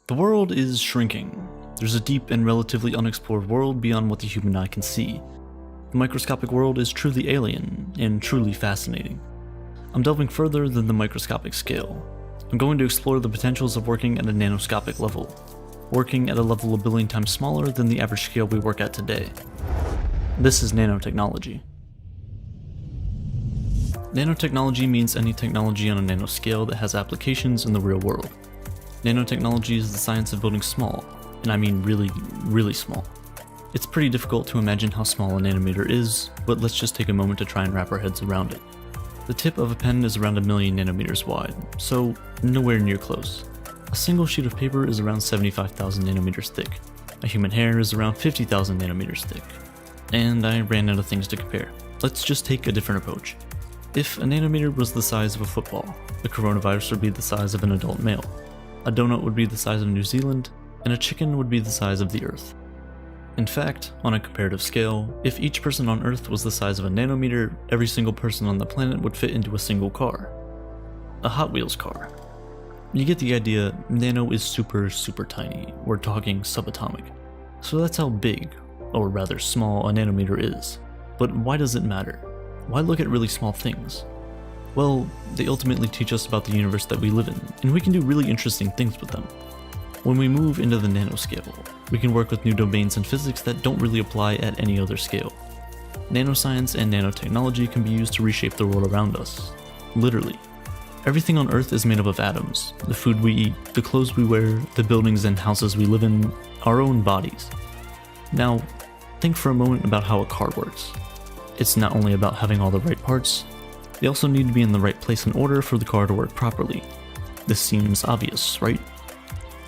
The world is shrinking. There's a deep and relatively unexplored world beyond what the human eye can see. The microscopic world is truly alien and truly fascinating. I'm delving further than the microscopic scale. I'm going to explore the potentials of working at a nanoscopic level, working at a level a billion times smaller than the average scale we work at today. This is nanotechnology. Nanotechnology means any technology on a nanoscale that has applications in the real world. Nanotechnology is the science of building small, and I mean really, really small. It's pretty difficult to imagine how small a nanometer is, but let's just take a moment to try and wrap our heads around it. The tip of a pen is around 1,000,000 nanometers wide, so nowhere near close. A single sheet of paper is around 75,000 nanometers thick. A human hair is around 50,000 nanometers thick. And I ran out of things to compare. Let's just take a different approach. If a nanometer was the size of a football, the coronavirus would be the size of an adult male. A donut would be the size of New Zealand, and a chicken would be the size of the Earth. In fact, on a comparative scale, if each person on Earth was the size of a nanometer, every single person on the planet would fit into a single car. A Hot Wheels car. You get the idea. Nano is super tiny. We're talking subatomic. So that's how big, or rather small, a nanometer is. But why does it matter? Why look at really small things? Well, they ultimately teach us about the universe that we live in, and we can do really interesting things with them. When we move into the nanoscale, we can work with new domains in physics that don't really apply at any other scale. Nanoscience and nanotechnology can be used to reshape the world around us. Literally. Everything on Earth is made up of atoms: the food we eat, the clothes we wear, the buildings and houses we live in, our own bodies. Now, think for a moment about how a car works. It's not only about having all the right parts, they also need to be in the right place in order for the car to work properly. This seems obvious, right?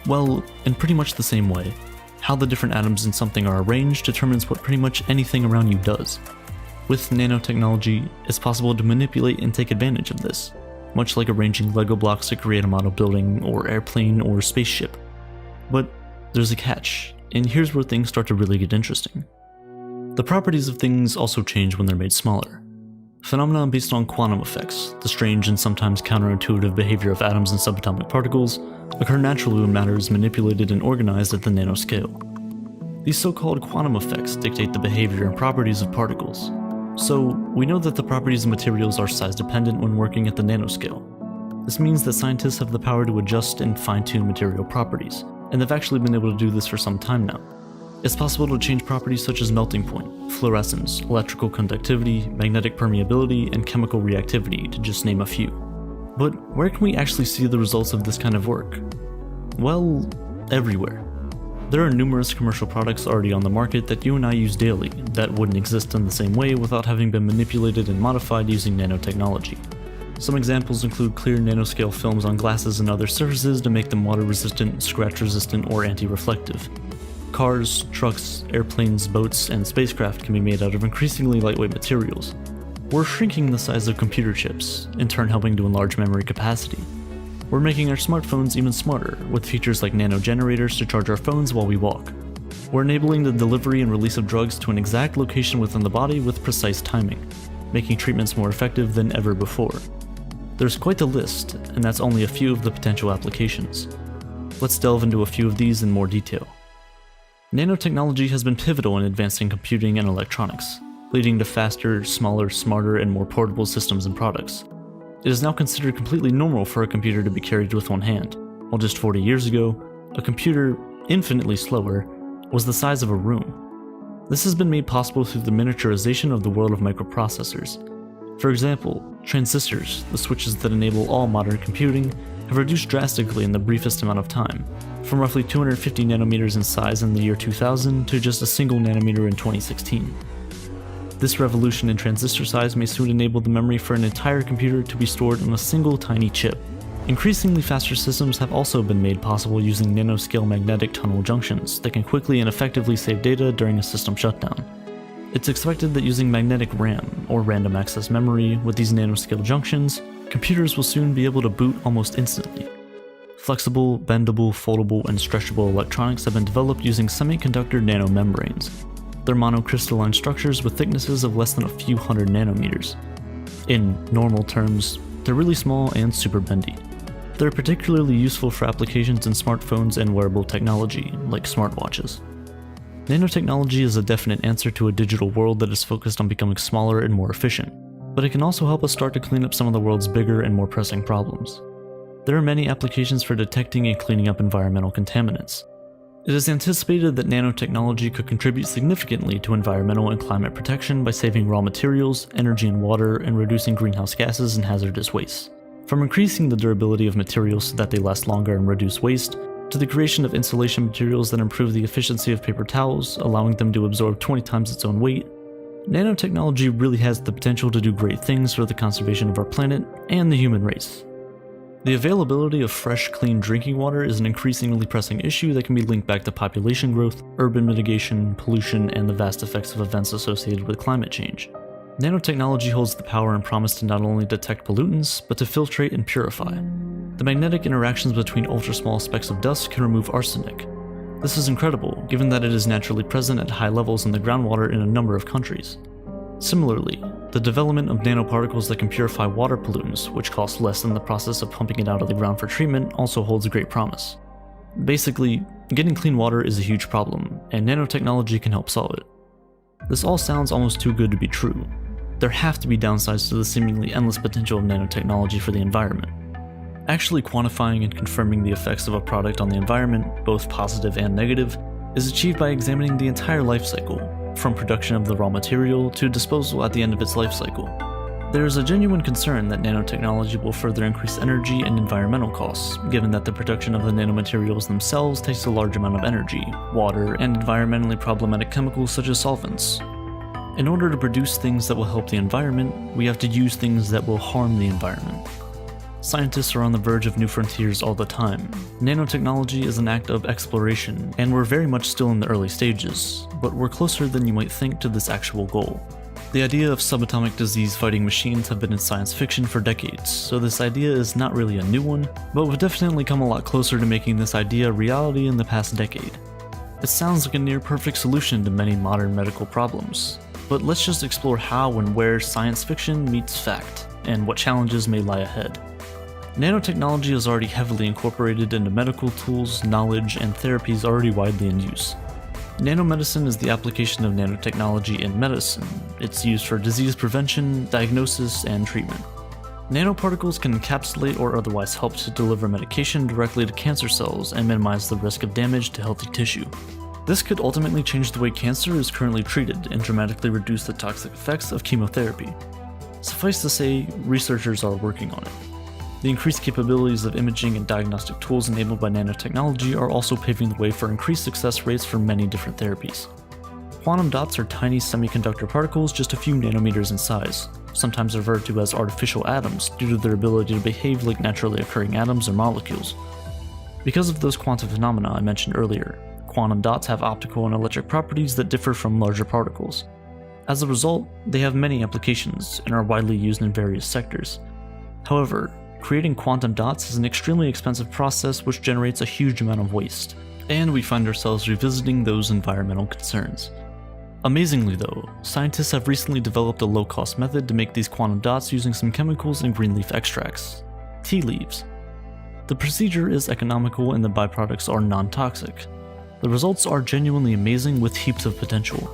Well, in pretty much the same way, how the different atoms in something are arranged determines what pretty much anything around you does. With nanotechnology, it's possible to manipulate and take advantage of this, much like arranging Lego blocks to create a model building or airplane or spaceship. But there's a catch, and here's where things start to really get interesting. The properties of things also change when they're made smaller. Phenomena based on quantum effects, the strange and sometimes counterintuitive behavior of atoms and subatomic particles, occur naturally when matter is manipulated and organized at the nanoscale. These so-called quantum effects dictate the behavior and properties of particles. So, we know that the properties of materials are size-dependent when working at the nanoscale. This means that scientists have the power to adjust and fine-tune material properties, and they've actually been able to do this for some time now. It's possible to change properties such as melting point, fluorescence, electrical conductivity, magnetic permeability, and chemical reactivity, to just name a few. But where can we actually see the results of this kind of work? Well, everywhere. There are numerous commercial products already on the market that you and I use daily that wouldn't exist in the same way without having been manipulated and modified using nanotechnology. Some examples include clear nanoscale films on glasses and other surfaces to make them water-resistant, scratch-resistant, or anti-reflective. Cars, trucks, airplanes, boats, and spacecraft can be made out of increasingly lightweight materials. We're shrinking the size of computer chips, in turn helping to enlarge memory capacity. We're making our smartphones even smarter, with features like nano-generators to charge our phones while we walk. We're enabling the delivery and release of drugs to an exact location within the body with precise timing, making treatments more effective than ever before. There's quite the list, and that's only a few of the potential applications. Let's delve into a few of these in more detail. Nanotechnology has been pivotal in advancing computing and electronics, leading to faster, smaller, smarter, and more portable systems and products. It is now considered completely normal for a computer to be carried with one hand, while just 40 years ago, a computer, infinitely slower, was the size of a room. This has been made possible through the miniaturization of the world of microprocessors. For example, transistors, the switches that enable all modern computing, have reduced drastically in the briefest amount of time, from roughly 250 nanometers in size in the year 2000 to just a single nanometer in 2016. This revolution in transistor size may soon enable the memory for an entire computer to be stored on a single tiny chip. Increasingly faster systems have also been made possible using nanoscale magnetic tunnel junctions that can quickly and effectively save data during a system shutdown. It's expected that using magnetic RAM, or random access memory, with these nanoscale junctions, computers will soon be able to boot almost instantly. Flexible, bendable, foldable, and stretchable electronics have been developed using semiconductor nanomembranes. They're monocrystalline structures with thicknesses of less than a few hundred nanometers. In normal terms, they're really small and super bendy. They're particularly useful for applications in smartphones and wearable technology, like smartwatches. Nanotechnology is a definite answer to a digital world that is focused on becoming smaller and more efficient, but it can also help us start to clean up some of the world's bigger and more pressing problems. There are many applications for detecting and cleaning up environmental contaminants. It is anticipated that nanotechnology could contribute significantly to environmental and climate protection by saving raw materials, energy and water, and reducing greenhouse gases and hazardous waste. From increasing the durability of materials so that they last longer and reduce waste, to the creation of insulation materials that improve the efficiency of paper towels, allowing them to absorb 20 times its own weight, nanotechnology really has the potential to do great things for the conservation of our planet and the human race. The availability of fresh, clean drinking water is an increasingly pressing issue that can be linked back to population growth, urban mitigation, pollution, and the vast effects of events associated with climate change. Nanotechnology holds the power and promise to not only detect pollutants, but to filtrate and purify. The magnetic interactions between ultra-small specks of dust can remove arsenic. This is incredible, given that it is naturally present at high levels in the groundwater in a number of countries. Similarly, the development of nanoparticles that can purify water pollutants, which cost less than the process of pumping it out of the ground for treatment, also holds great promise. Basically, getting clean water is a huge problem, and nanotechnology can help solve it. This all sounds almost too good to be true. There have to be downsides to the seemingly endless potential of nanotechnology for the environment. Actually quantifying and confirming the effects of a product on the environment, both positive and negative, is achieved by examining the entire life cycle, from production of the raw material to disposal at the end of its life cycle. There is a genuine concern that nanotechnology will further increase energy and environmental costs, given that the production of the nanomaterials themselves takes a large amount of energy, water, and environmentally problematic chemicals such as solvents. In order to produce things that will help the environment, we have to use things that will harm the environment. Scientists are on the verge of new frontiers all the time. Nanotechnology is an act of exploration, and we're very much still in the early stages, but we're closer than you might think to this actual goal. The idea of subatomic disease-fighting machines have been in science fiction for decades, so this idea is not really a new one, but we've definitely come a lot closer to making this idea a reality in the past decade. It sounds like a near-perfect solution to many modern medical problems, but let's just explore how and where science fiction meets fact, and what challenges may lie ahead. Nanotechnology is already heavily incorporated into medical tools, knowledge, and therapies already widely in use. Nanomedicine is the application of nanotechnology in medicine. It's used for disease prevention, diagnosis, and treatment. Nanoparticles can encapsulate or otherwise help to deliver medication directly to cancer cells and minimize the risk of damage to healthy tissue. This could ultimately change the way cancer is currently treated and dramatically reduce the toxic effects of chemotherapy. Suffice to say, researchers are working on it. The increased capabilities of imaging and diagnostic tools enabled by nanotechnology are also paving the way for increased success rates for many different therapies. Quantum dots are tiny semiconductor particles just a few nanometers in size, sometimes referred to as artificial atoms due to their ability to behave like naturally occurring atoms or molecules. Because of those quantum phenomena I mentioned earlier, quantum dots have optical and electric properties that differ from larger particles. As a result, they have many applications and are widely used in various sectors. However, creating quantum dots is an extremely expensive process which generates a huge amount of waste, and we find ourselves revisiting those environmental concerns. Amazingly though, scientists have recently developed a low-cost method to make these quantum dots using some chemicals and green leaf extracts, tea leaves. The procedure is economical and the byproducts are non-toxic. The results are genuinely amazing with heaps of potential.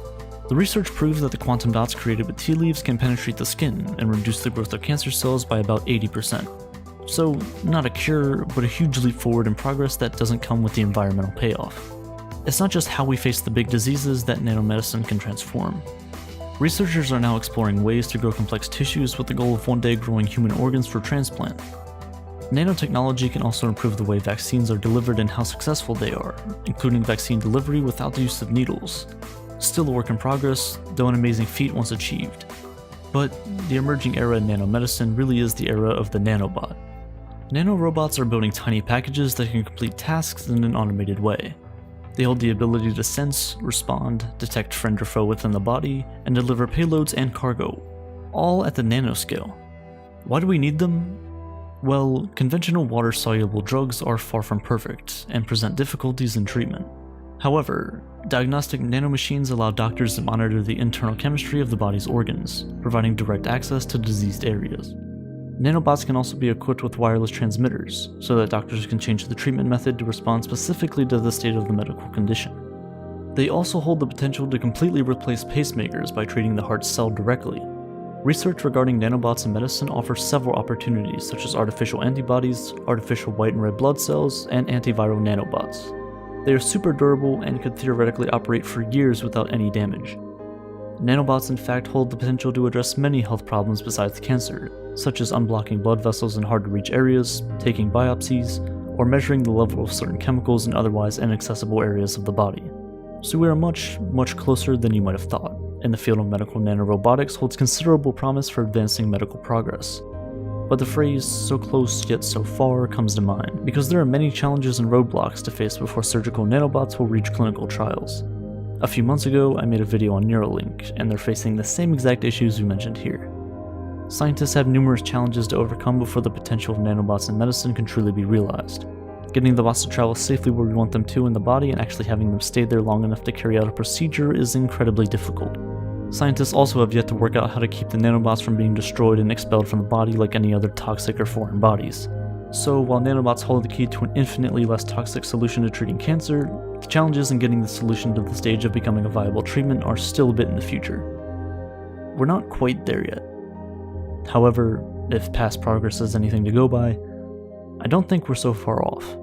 The research proves that the quantum dots created with tea leaves can penetrate the skin and reduce the growth of cancer cells by about 80%. So, not a cure, but a huge leap forward in progress that doesn't come with the environmental payoff. It's not just how we face the big diseases that nanomedicine can transform. Researchers are now exploring ways to grow complex tissues with the goal of one day growing human organs for transplant. Nanotechnology can also improve the way vaccines are delivered and how successful they are, including vaccine delivery without the use of needles. Still a work in progress, though an amazing feat once achieved. But the emerging era in nanomedicine really is the era of the nanobot. Nanorobots are building tiny packages that can complete tasks in an automated way. They hold the ability to sense, respond, detect friend or foe within the body, and deliver payloads and cargo, all at the nanoscale. Why do we need them? Well, conventional water-soluble drugs are far from perfect and present difficulties in treatment. However, diagnostic nanomachines allow doctors to monitor the internal chemistry of the body's organs, providing direct access to diseased areas. Nanobots can also be equipped with wireless transmitters, so that doctors can change the treatment method to respond specifically to the state of the medical condition. They also hold the potential to completely replace pacemakers by treating the heart's cell directly. Research regarding nanobots in medicine offers several opportunities, such as artificial antibodies, artificial white and red blood cells, and antiviral nanobots. They are super durable and could theoretically operate for years without any damage. Nanobots in fact hold the potential to address many health problems besides cancer, such as unblocking blood vessels in hard-to-reach areas, taking biopsies, or measuring the level of certain chemicals in otherwise inaccessible areas of the body. So we are much, much closer than you might have thought, and the field of medical nanorobotics holds considerable promise for advancing medical progress. But the phrase, "so close yet so far," comes to mind, because there are many challenges and roadblocks to face before surgical nanobots will reach clinical trials. A few months ago, I made a video on Neuralink, and they're facing the same exact issues we mentioned here. Scientists have numerous challenges to overcome before the potential of nanobots in medicine can truly be realized. Getting the bots to travel safely where we want them to in the body and actually having them stay there long enough to carry out a procedure is incredibly difficult. Scientists also have yet to work out how to keep the nanobots from being destroyed and expelled from the body like any other toxic or foreign bodies. So while nanobots hold the key to an infinitely less toxic solution to treating cancer, the challenges in getting the solution to the stage of becoming a viable treatment are still a bit in the future. We're not quite there yet. However, if past progress is anything to go by, I don't think we're so far off.